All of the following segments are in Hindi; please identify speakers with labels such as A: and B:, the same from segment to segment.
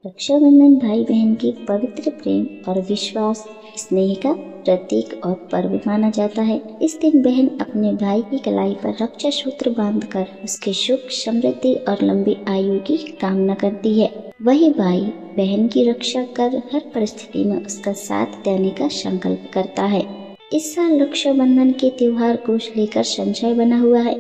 A: रक्षाबंधन भाई बहन के पवित्र प्रेम और विश्वास स्नेह का प्रतीक और पर्व माना जाता है। इस दिन बहन अपने भाई की कलाई पर रक्षा सूत्र बांधकर उसके सुख, समृद्धि और लंबी आयु की कामना करती है। वही भाई बहन की रक्षा कर हर परिस्थिति में उसका साथ देने का संकल्प करता है। इस साल रक्षाबंधन के त्योहार को लेकर संशय बना हुआ है,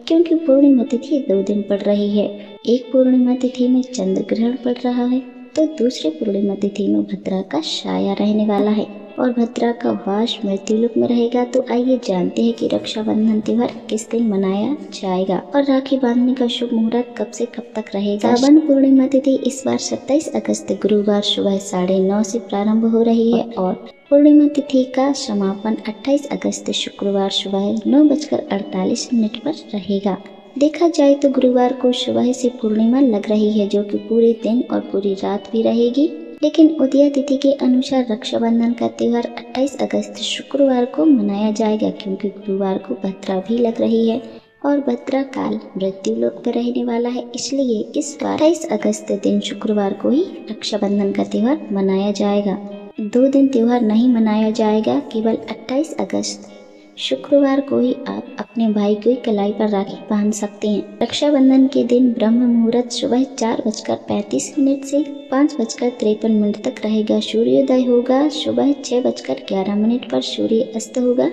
A: क्योंकि पूर्णिमा तिथि 2 दिन पड़ रही है। एक पूर्णिमा तिथि में चंद्र ग्रहण पड़ रहा है, तो दूसरी पूर्णिमा तिथि में भद्रा का साया रहने वाला है और भद्रा का वास मृत्युलोक में रहेगा। तो आइए जानते हैं कि रक्षाबंधन त्योहार किस दिन मनाया जाएगा और राखी बांधने का शुभ मुहूर्त कब से कब तक रहेगा। श्रावण पूर्णिमा तिथि इस बार 27 अगस्त गुरुवार सुबह 9:30 से प्रारंभ हो रही है और पूर्णिमा तिथि का समापन 28 अगस्त शुक्रवार सुबह 9:48 पर रहेगा। देखा जाए तो गुरुवार को सुबह से पूर्णिमा लग रही है, जो कि पूरे दिन और पूरी रात भी रहेगी। लेकिन उदय तिथि के अनुसार रक्षाबंधन का त्योहार 28 अगस्त शुक्रवार को मनाया जाएगा, क्योंकि गुरुवार को भद्रा भी लग रही है और भद्रा काल मृत्युलोक में रहने वाला है। इसलिए इस बार 28 अगस्त दिन शुक्रवार को ही रक्षाबंधन का त्योहार मनाया जाएगा। 2 दिन त्योहार नहीं मनाया जाएगा, केवल 28 अगस्त शुक्रवार को ही आप अपने भाई को कलाई पर राखी बांध सकते हैं। रक्षाबंधन के दिन ब्रह्म मुहूर्त सुबह 4:35 से 5:53 तक रहेगा। सूर्योदय होगा सुबह 6:11 पर, सूर्य अस्त होगा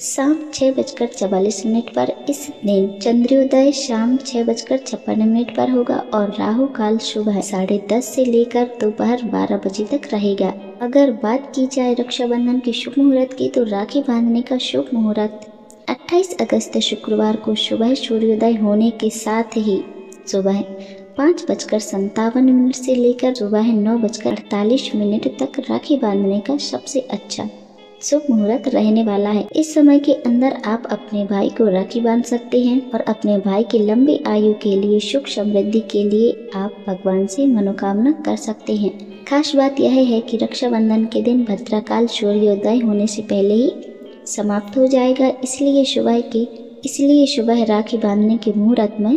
A: शाम 6:44 पर। इस दिन चंद्रोदय शाम 6:56 पर होगा और राहु काल सुबह 10:30 से लेकर दोपहर 12 बजे तक रहेगा। अगर बात की जाए रक्षाबंधन के शुभ मुहूर्त की, तो राखी बांधने का शुभ मुहूर्त 28 अगस्त शुक्रवार को सुबह सूर्योदय होने के साथ ही सुबह 5:57 से लेकर सुबह 9:48 तक राखी बांधने का सबसे अच्छा शुभ मुहूर्त रहने वाला है। इस समय के अंदर आप अपने भाई को राखी बांध सकते हैं और अपने भाई की लंबी आयु के लिए, सुख समृद्धि के लिए आप भगवान से मनोकामना कर सकते हैं। खास बात यह है कि रक्षाबंधन के दिन भद्रा काल सूर्योदय होने से पहले ही समाप्त हो जाएगा, इसलिए सुबह राखी बांधने के मुहूर्त में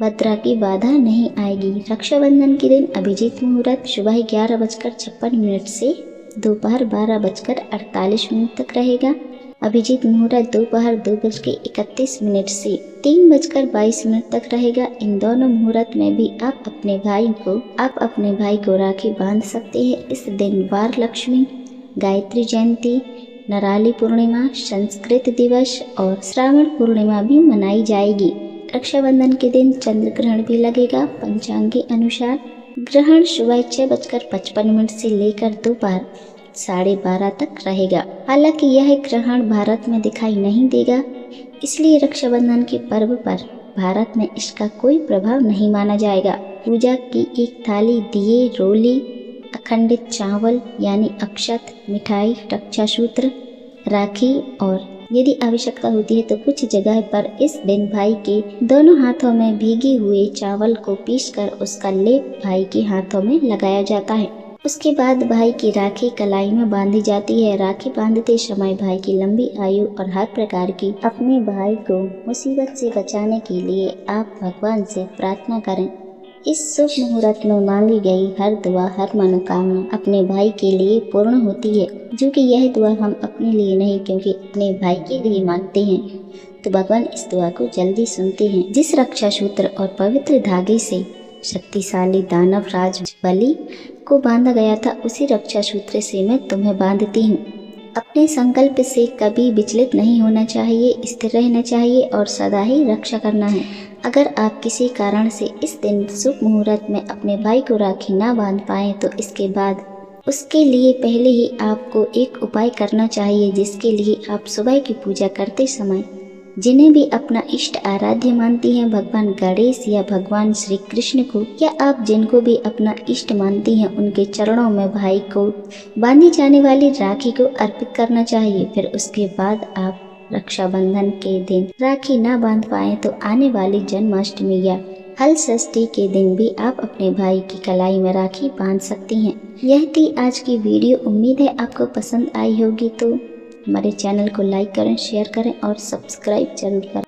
A: भद्रा की बाधा नहीं आएगी। रक्षाबंधन के दिन अभिजीत मुहूर्त सुबह 11:56 से दोपहर 12:48 तक रहेगा। अभिजीत मुहूर्त दोपहर 2:31 से 3:22 तक रहेगा। इन दोनों मुहूर्त में भी आप अपने भाई को राखी बांध सकते हैं। इस दिन वार लक्ष्मी, गायत्री जयंती, नराली पूर्णिमा, संस्कृत दिवस और श्रावण पूर्णिमा भी मनाई जाएगी। रक्षाबंधन के दिन चंद्र ग्रहण भी लगेगा। पंचांग के अनुसार ग्रहण सुबह 6:55 से लेकर दोपहर 12:30 तक रहेगा। हालांकि यह ग्रहण भारत में दिखाई नहीं देगा, इसलिए रक्षाबंधन के पर्व पर भारत में इसका कोई प्रभाव नहीं माना जाएगा। पूजा की एक थाली दिए, रोली, अखंडित चावल यानी अक्षत, मिठाई, रक्षा सूत्र, राखी और यदि आवश्यकता होती है तो कुछ जगह पर इस दिन भाई के दोनों हाथों में भीगे हुए चावल को पीसकर उसका लेप भाई के हाथों में लगाया जाता है। उसके बाद भाई की राखी कलाई में बांधी जाती है। राखी बांधते समय भाई की लंबी आयु और हर प्रकार की अपने भाई को मुसीबत से बचाने के लिए आप भगवान से प्रार्थना करें। इस शुभ मुहूर्त में मांगी गई हर दुआ, हर मनोकामना अपने भाई के लिए पूर्ण होती है। जो कि यह दुआ हम अपने लिए नहीं, क्योंकि अपने भाई के लिए मांगते हैं, तो भगवान इस दुआ को जल्दी सुनते हैं। जिस रक्षा सूत्र और पवित्र धागे से शक्तिशाली दानव राज बलि को बांधा गया था, उसी रक्षा सूत्र से मैं तुम्हें बांधती हूँ। अपने संकल्प से कभी विचलित नहीं होना चाहिए, स्थिर रहना चाहिए और सदा ही रक्षा करना है। अगर आप किसी कारण से इस दिन शुभ मुहूर्त में अपने भाई को राखी ना बांध पाएँ, तो इसके बाद उसके लिए पहले ही आपको एक उपाय करना चाहिए, जिसके लिए आप सुबह की पूजा करते समय जिन्हें भी अपना इष्ट आराध्य मानती हैं, भगवान गणेश या भगवान श्री कृष्ण को, या आप जिनको भी अपना इष्ट मानती हैं, उनके चरणों में भाई को बांधी जाने वाली राखी को अर्पित करना चाहिए। फिर उसके बाद आप रक्षाबंधन के दिन राखी ना बांध पाएं तो आने वाली जन्माष्टमी या हल षष्ठी के दिन भी आप अपने भाई की कलाई में राखी बांध सकती हैं। यह थी आज की वीडियो। उम्मीद है आपको पसंद आई होगी, तो हमारे चैनल को लाइक करें, शेयर करें और सब्सक्राइब जरूर करें।